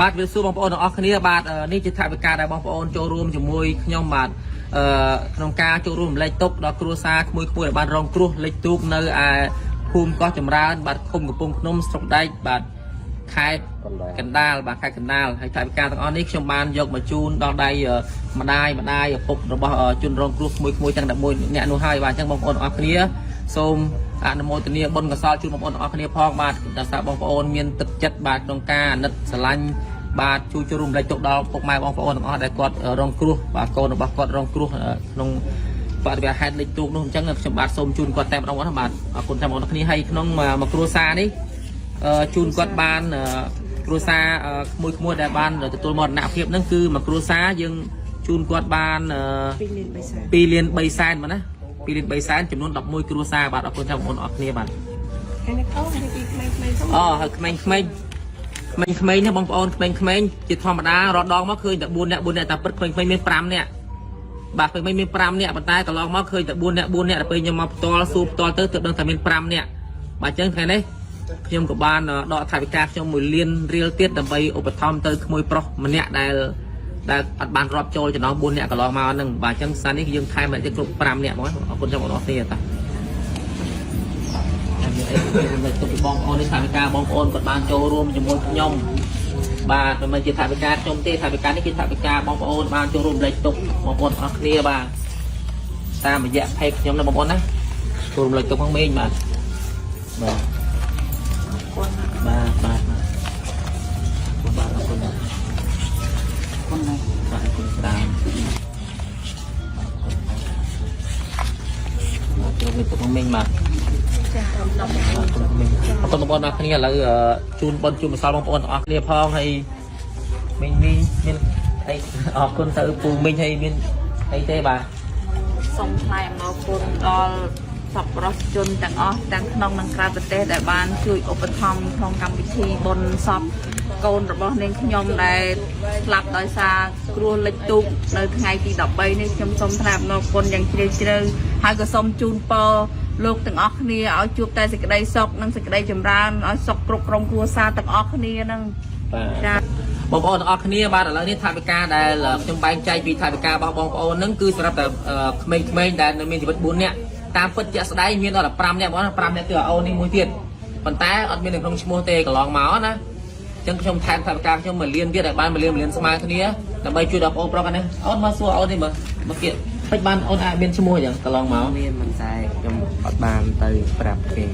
បាទវាសួរបបងប្អូនទាំងអស់គ្នាបាទនេះជាថវិកាដែលបងប្អូនចូលរួមជាមួយខ្ញុំបាទក្នុងការចូលរួមលេខទុកដល់គ្រួសារក្មួយៗដែលបានរងគ្រោះលេខទូកនៅឯភូមិកោះចម្រើនបាទឃុំកំពង់ភ្នំស្រុកដែកបាទខេត្តកណ្ដាលបាទខេត្តកណ្ដាលហើយថវិកាទាំងអស់នេះខ្ញុំបានយកមកជូនដល់ដៃម្ដាយឪពុករបស់ជនរងគ្រោះក្មួយៗទាំង11អ្នកនោះហើយបាទអញ្ចឹងបងប្អូនទាំងអស់គ្នាសូមអនុមោទនាបុណ្យកុសលជូនបងប្អូនទាំងអស់គ្នាផងបាទដោយសារបងប្អូនមានទឹកចិត្តបាទក្នុងការអាណិតស្រឡាញ់បាទជួយរួមលេខទុកដល់ពុកម៉ែបងប្អូនទាំងអស់ដែលគាត់រងគ្រោះបាទកូនរបស់គាត់រងគ្រោះក្នុងបរិយាហេតុលេខទូកនោះអញ្ចឹងខ្ញុំបាទសូមជូនគាត់តែម្ដងបាទអរគុណចាំបងប្អូនគ្នាហើយក្នុងមួយគ្រួសារនេះជូនគាត់បានគ្រួសារក្មួយដែលបានទទួលមរណភាពហ្នឹងគឺមួយគ្រួសារយើងជូនគាត់បាន2 លាន 3 សែនមកណា2 លាន 3 សែនចំនួន11គ្រួសារបាទអរគុណចាំបងប្អូនអរគ្នាបាទហើយក្មេងៗនេះបងប្អូនក្មេងៗជាធម្មតារត់ដងមកឃើញតែ4 នាក់តែពិតក្មេងៗមាន5 នាក់បាទក្មេងៗមាន5 នាក់ប៉ុន្តែកន្លងមកឃើញតែ4 នាក់ដល់ពេលខ្ញុំមកផ្ទាល់សួរផ្ទាល់ទៅទើបដឹងថាមាន5 នាក់បាទអញ្ចឹងថ្ងៃនេះខ្ញុំក៏បានដកថវិកាខ្ញុំ1 លានរៀលទៀតដើម្បីឧបត្ថម្ភទៅក្មួយប្រុសម្នាក់ដែលអត់បានរាប់ចូលចំណោម4 នាក់កន្លងមកហ្នឹងបាទអញ្ចឹងសារនេះយើងថែមតែគ្រប់5 នាក់ហ្មងអរគុណចាំបងប្អូនគ្នាតាទុកបងប្អូននេះថវិកាបងប្អូនគាត់បានចូលរួមជាមួយខ្ញុំបាទមិនមែនជាថវិកាខ្ញុំទេថវិកានេះគឺថវិកាបងប្អូនបានចូលរួមលេខទុកបងប្អូនអរគ្នាបាទតាមរយៈ page ខ្ញុំណាបងប្អូនណាចូលរួមលេខទុកផងមេងបាទបាទអរគុណបាទស្ដាមចូលលេខទុកផងមេងបាទអរគុណបងប្អូនអរគ្នាឥឡូវជូនបងជូនម្សិលបងប្អូនអរគ្នាផងហើយមីងមានអីអរគុណទៅពូមីងហើយមានអីទេបាទសូមថ្លែងអំណរគុណដល់សប្បុរសជនទាំងអស់ទាំងក្នុងនិងក្រៅប្រទេសដែលបានជួយឧបត្ថម្ភក្នុងកម្មវិធីបុណ្យសពកូនរបស់នាងខ្ញុំដែលស្លាប់ដោយសារគ្រោះលិចទូកនៅថ្ងៃទី13នេះខ្ញុំសូមថ្លែងអំណរគុណយ៉ាងជ្រាលជ្រៅហើយក៏សូមជូនពរលោកទាំងអស់គ្នាឲ្យជួបតែសេចក្តីសុខនិងសេចក្តីចម្រើនឲ្យសុខគ្រប់ក្រុមគ្រួសារទាំងអស់គ្នានឹងចា៎បងប្អូនទាំងអស់គ្នាបាទឥឡូវនេះថវិកាដែលខ្ញុំបែងចែកពីថវិការបស់បងប្អូនហ្នឹងគឺសម្រាប់តែក្មេងៗដែលនៅមានជីវិត4 នាក់តាមពិតជាក់ស្ដែងមានដល់5 នាក់បងណា5 នាក់គឺអូននេះមួយទៀតប៉ុន្តែអត់មាននៅក្នុងឈ្មោះទេកន្លងមកណាអញ្ចឹងខ្ញុំថែមថវិកាខ្ញុំ1 លានទៀតឲ្យបាន1 លានស្មើគ្នាដើម្បីជួយដល់បងប្អូនប្រុសហ្នឹងអូនមកសួរអូននេះមកគៀកពេចបានអូនអាចមានឈ្មោះអញ្ចឹងកន្លងមកមានមិនតែខ្ញុំអត់បានទៅប្រាប់គេ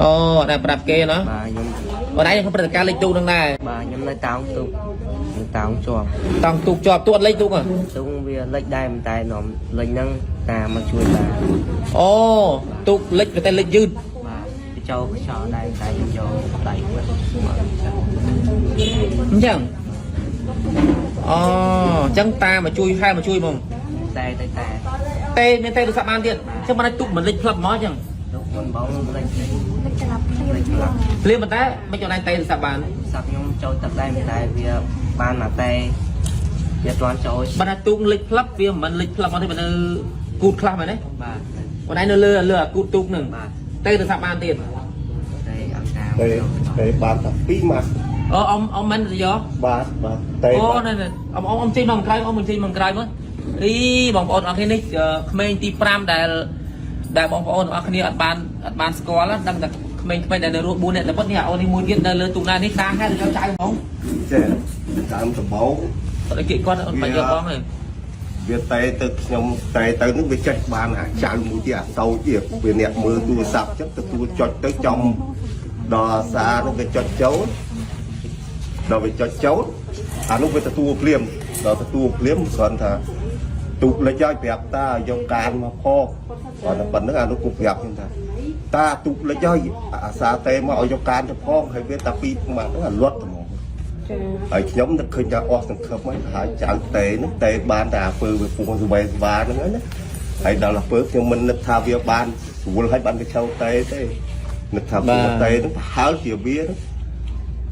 អូអត់ប្រាប់គេណាបាទខ្ញុំអូនឯងក្នុងព្រឹត្តិការណ៍លេខទូកហ្នឹងដែរបាទខ្ញុំនៅតោងទូកតោងជាប់តោងទូកជាប់ទូកអត់លេខទូកហ៎ទូកវាលេខដែរមិនតែនំលេខហ្នឹងតាមមកជួយបានអូទូកលេខតែលេខយឺតបាទទៅចូលខ្យល់ដែរតែខ្ញុំយកដៃគាត់អញ្ចឹងអូអញ្ចឹងតាមកជួយហែមកជួយហ្មងតែមានតែទូរស័ព្ទបានទៀតអញ្ចឹងបានទូកមិនលេខផ្លឹបហ្មងអញ្ចឹងទូកមិនបងលេខច្រាប់ភ្លាមប៉ុន្តែមិនចង់តែទូរស័ព្ទបានសាប់ខ្ញុំចូលទឹកដែរមិនតែវាបានមកតែវាអត់ចូលបានទូកលេខផ្លឹបវាមិនលេខផ្លឹបមកទេបើនៅគូតខ្លះមែនទេបាទបងឯងនៅលើគូតទូកហ្នឹងតែទូរស័ព្ទបានទៀតតែអង្ការតែបានតែ2ម៉ាត់អូអ៊ំមិនទៅយកបាទតែអូណែអ៊ំចេញមកក្រៅអ៊ំចេញមកក្រៅមើលអីបងប្អូនអរគ្នានេះក្មេងទី5ដែលបងប្អូនអរគ្នាអត់បានស្គាល់ដឹងតែក្មេងដែលនៅរស់4 នាក់តែប៉ុតនេះអូននេះមួយទៀតនៅលើទូកណានេះខាងហេតុយកចៅហ្មងចេះតាមដំបូងអត់គេគាត់អត់បាញ់យកបងទេវាតែទៅខ្ញុំតែទៅនឹងវាចេះបានអាចៅមួយទៀតអាតូចទៀតវាអ្នកមើលទូរស័ព្ទចឹងទទួលចុចទៅចំដល់សារនោះវាចុចចូលដល់វាចុចចូលអានោះវាទទួលភ្លាមដល់ទទួលភ្លាមគ្រាន់ថាទូកលេចឲ្យប្រាប់តាយកកានមកផកគាត់តែប៉ុណ្្នឹងអានោះគូប្រាប់ខ្ញុំថាតាទូកលេចឲ្យអាសាទេមកឲ្យយកកានទៅផកហើយវាតែពីម៉ាក់ហ្នឹងអាលត់ហ្មងហើយខ្ញុំនឹកឃើញថាអស់សង្ឃឹមហើយចៅទេហ្នឹងទេបានតែអាពើវាពងស្វែស្វាហ្នឹងណាហើយដល់អាពើខ្ញុំមិននឹកថាវាបានស្រួលហើយបានវាឆោទេនឹកថាពងទេហ្នឹងប្រហែលជាវា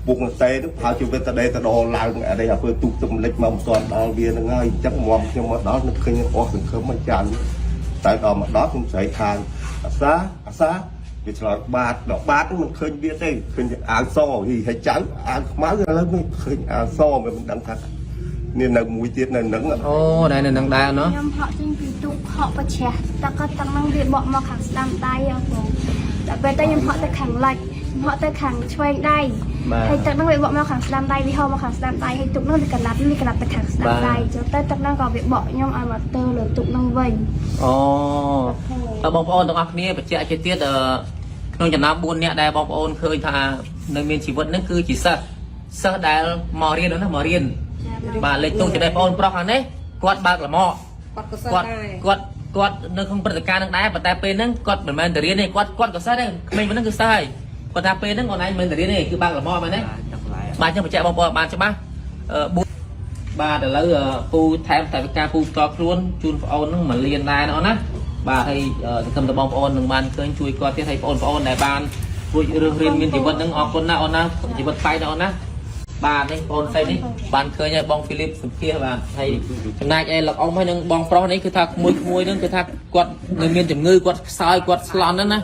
ពងទេហ្នឹងប្រហែលជាវាតដេតដឡើងអីអាពើទូកទំលិចមកមិនទាន់ដល់វាហ្នឹងហើយអញ្ចឹងមុំខ្ញុំមកដល់នឹកឃើញអស់សង្ឃឹមមកចៅតែដល់មកដល់ខ្ញុំស្រែកខាងអាសា វាឆ្លងបាតដល់បាតមិនឃើញវាទេឃើញអាវសហើយចាំអាវខ្មៅឥឡូវមិនឃើញអាវសមិនដឹងថានេះនៅមួយទៀតនៅនឹង អូដែលនៅនឹងដែរเนาะ ខ្ញុំហក់ចេញពីទូកហក់ប្រឆេះតែក៏ទាំងហ្នឹងវាបកមកខាងស្ដាំដៃអស់បងតែពេលទៅខ្ញុំហក់ទៅខាងលិចហក់ទៅខាងឆ្វេងដៃហើយទឹកហ្នឹងវាបកមកខាងស្ដាំដៃវាហូរមកខាងស្ដាំដៃហើយទូកហ្នឹងវាកន្លាប់ទៅខាងស្ដាំដៃចូលទៅទឹកហ្នឹងក៏វាបកខ្ញុំឲ្យមកទើលើទូកហ្នឹងវិញ អូបងប្អូនទាំងអស់គ្នាបញ្ជាក់ជាទៀតក្នុងចំណោម4នាក់ដែលបងប្អូនឃើញថានៅមានជីវិតហ្នឹងគឺជាសិស្សដែលមករៀននោះណាមករៀនបាទលេខទូចំណេះបងប្អូនប្រុសខាងនេះគាត់បើកលម៉គាត់នៅក្នុងព្រឹត្តិការណ៍ហ្នឹងដែរប៉ុន្តែពេលហ្នឹងគាត់មិនមែនទៅរៀនទេគាត់ក៏សិស្សដែរក្មេងហ្នឹងគឺសិស្សហើយគាត់ថាពេលហ្នឹងខ្លួនឯងមិនមែនទៅរៀនទេគឺបើកលម៉មែនទេបាទខ្ញុំបញ្ជាក់បងប្អូនបានច្បាស់បាទឥឡូវពូថែមតែការពូផ្ទាល់ខ្លួនជូនបងប្អូនហ្នឹងមកលៀនដែរណាអូនណាបាទហើយសង្ឃឹមតែបងប្អូននឹងបានឃើញជួយគាត់ទៀតហើយបងប្អូនដែលបានរួចរឿងរៀនមានជីវិតហ្នឹងអរគុណណាអូនណាជីវិតបាយណាអូនណាបាទនេះបងស្រីនេះបានឃើញហើយបងហ្វីលីបសម្ភារបាទហើយចំណែកឯលោកអ៊ំហើយនឹងបងប្រុសនេះគឺថាក្មួយហ្នឹងគឺថាគាត់នៅមានជំងឺគាត់ខ្សោយគាត់ស្លន់ហ្នឹងណា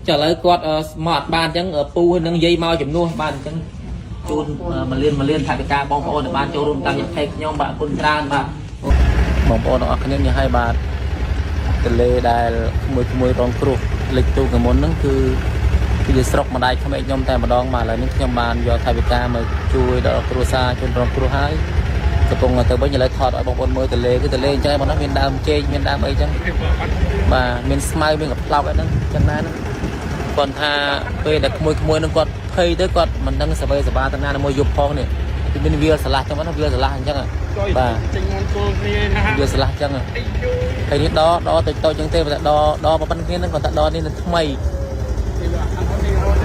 ចាឥឡូវគាត់មកអត់បានអញ្ចឹងពូហើយនឹងយាយមកជំនួសបាទអញ្ចឹងជូនមកលៀនថវិកាបងប្អូនដែលបានចូលរួមតាមយៈខ្ញុំបាទអរគុណច្រើនបាទបងប្អូនទាំងអស់គ្នានេះហើយបាទទន្លេដែលក្មួយរងគ្រោះលិចទូកមុនហ្នឹងគឺជាស្រុកម្ដាយក្មេកខ្ញុំតែម្ដងបាទឥឡូវនេះខ្ញុំបានយកថវិកាមកជួយដល់គ្រួសារជនរងគ្រោះហើយកំពុងទៅវិញឥឡូវថតឲ្យបងប្អូនមើលទន្លេគឺទន្លេអញ្ចឹងបងណាមានដើមចេកមានដើមអីអញ្ចឹងបាទមានស្មៅមានកប្លោកអីហ្នឹងអញ្ចឹងណាគាត់ថាពេលដែលក្មួយហ្នឹងគាត់ភ័យទៅគាត់មិនដឹងសវេសបាទៅណាមួយយប់ផងនេះគឺមានវាលស្រឡះអញ្ចឹងណាវាលស្រឡះអញ្ចឹងបាទចេញមកគល់គ្នាណាវាលស្រឡះអញ្ចឹងហើយនេះដតូចអញ្ចឹងទេតែដប៉ុណ្្នឹងគ្នាហ្នឹងគាត់ថាដនេះនឹងថ្មី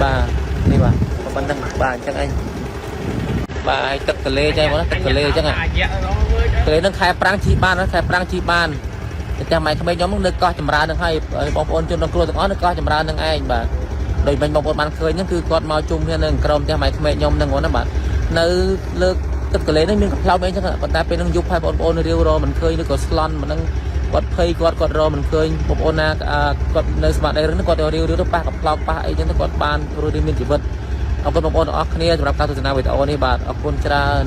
បាទនេះបាទប៉ុណ្្នឹងបាទអញ្ចឹងឯងបាទហើយទឹកទន្លេចេះមកណាទឹកទន្លេអញ្ចឹងទន្លេនឹងខែប្រាំងជីបានខែប្រាំងជីបានតែចាំម៉ែក្មេងខ្ញុំនៅកោះចម្រើននឹងហើយបងប្អូនជនរងគ្រោះទាំងអស់នៅកោះចម្រើននឹងឯងបាទដោយមិញបងប្អូនបានឃើញហ្នឹងគឺគាត់មកជុំគ្នានៅក្រុមផ្ទះម៉ែក្មេងខ្ញុំហ្នឹងណាបាទនៅលើទឹកទន្លេនេះមានកំប្លោកអីចឹងប៉ុន្តែពេលហ្នឹងយប់ហើយបងប្អូនរាវរមិនឃើញឬក៏ស្លន់មិនហ្នឹងគាត់ភ័យគាត់រមិនឃើញបងប្អូនណាគាត់នៅស្មារតីរឿងហ្នឹងគាត់រាវទៅប៉ះកំប្លោកប៉ះអីចឹងទៅគាត់បានរស់រានមានជីវិតអរគុណបងប្អូនទាំងអស់គ្នាសម្រាប់ការទស្សនាវីដេអូនេះបាទអរគុណច្រើន